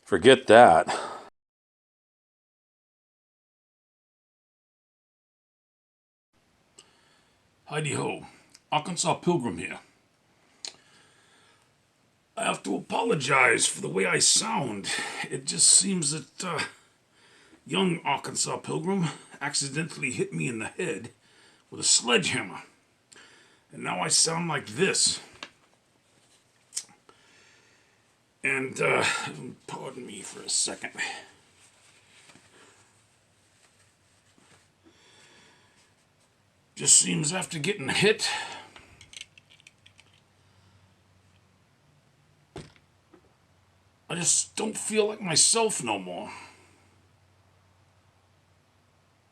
Forget that. Heidi-ho, Arkansas Pilgrim here. I have to apologize for the way I sound. It just seems that young Arkansas Pilgrim accidentally hit me in the head with a sledgehammer. And now I sound like this. And, pardon me for a second. Just seems after getting hit, I just don't feel like myself no more.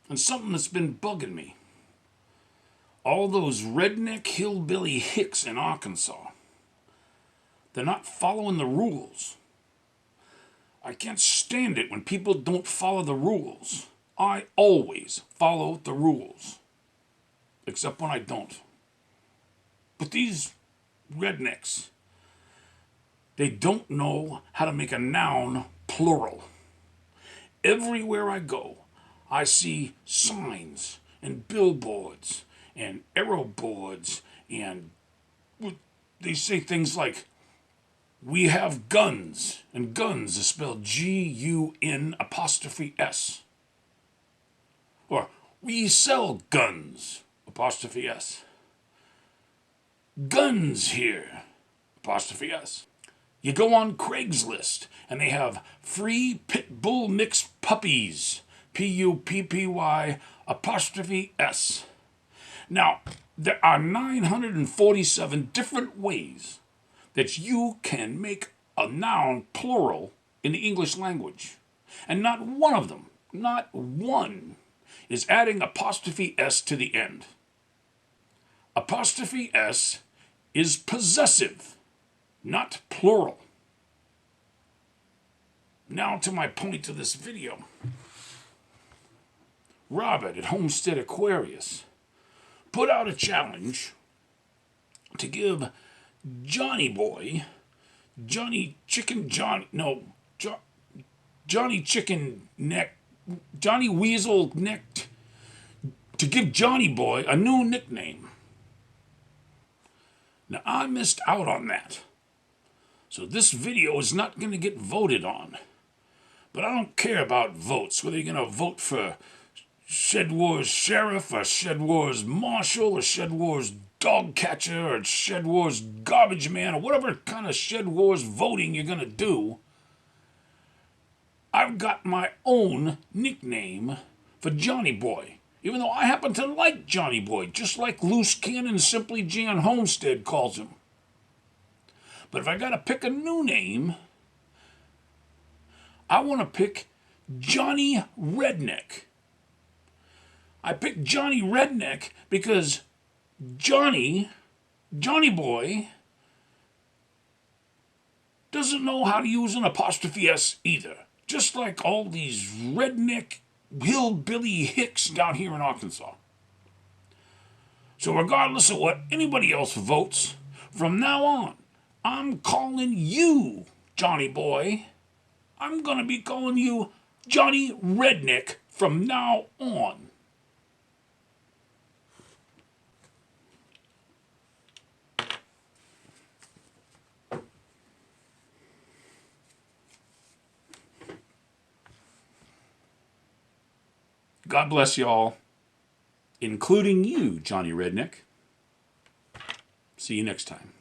And something that's been bugging me. All those redneck hillbilly hicks in Arkansas. They're not following the rules. I can't stand it when people don't follow the rules. I always follow the rules. Except when I don't. But these rednecks, they don't know how to make a noun plural. Everywhere I go, I see signs and billboards and arrow boards, and they say things like, "We have guns," and guns is spelled Gun''S. Or, "We sell guns," ''S. Guns here, ''S. You go on Craigslist, and they have free pit bull mixed puppies, Puppy''S. Now, there are 947 different ways that you can make a noun plural in the English language. And not one of them, not one, is adding ''S to the end. ''S is possessive, not plural. Now to my point of this video. Robert at Homestead Aquarius put out a challenge to give Johnny Boy, Johnny Chicken Neck, Johnny Weasel Neck, to give Johnny Boy a new nickname. Now, I missed out on that. So this video is not going to get voted on. But I don't care about votes, whether you're going to vote for Shedwars Sheriff, or Shedwars Marshal, or Shedwars Dog Catcher, or Shedwars Garbage Man, or whatever kind of Shedwars voting you're going to do. I've got my own nickname for Johnny Boy. Even though I happen to like Johnny Boy, just like Loose Cannon Simply Jan Homestead calls him. But if I gotta pick a new name, I want to pick Johnny Redneck. I picked Johnny Redneck because Johnny Boy, doesn't know how to use an ''S either. Just like all these redneck hillbilly hicks down here in Arkansas. So regardless of what anybody else votes, from now on, I'm calling you Johnny Boy. I'm going to be calling you Johnny Redneck from now on. God bless y'all, including you, Johnny Redneck. See you next time.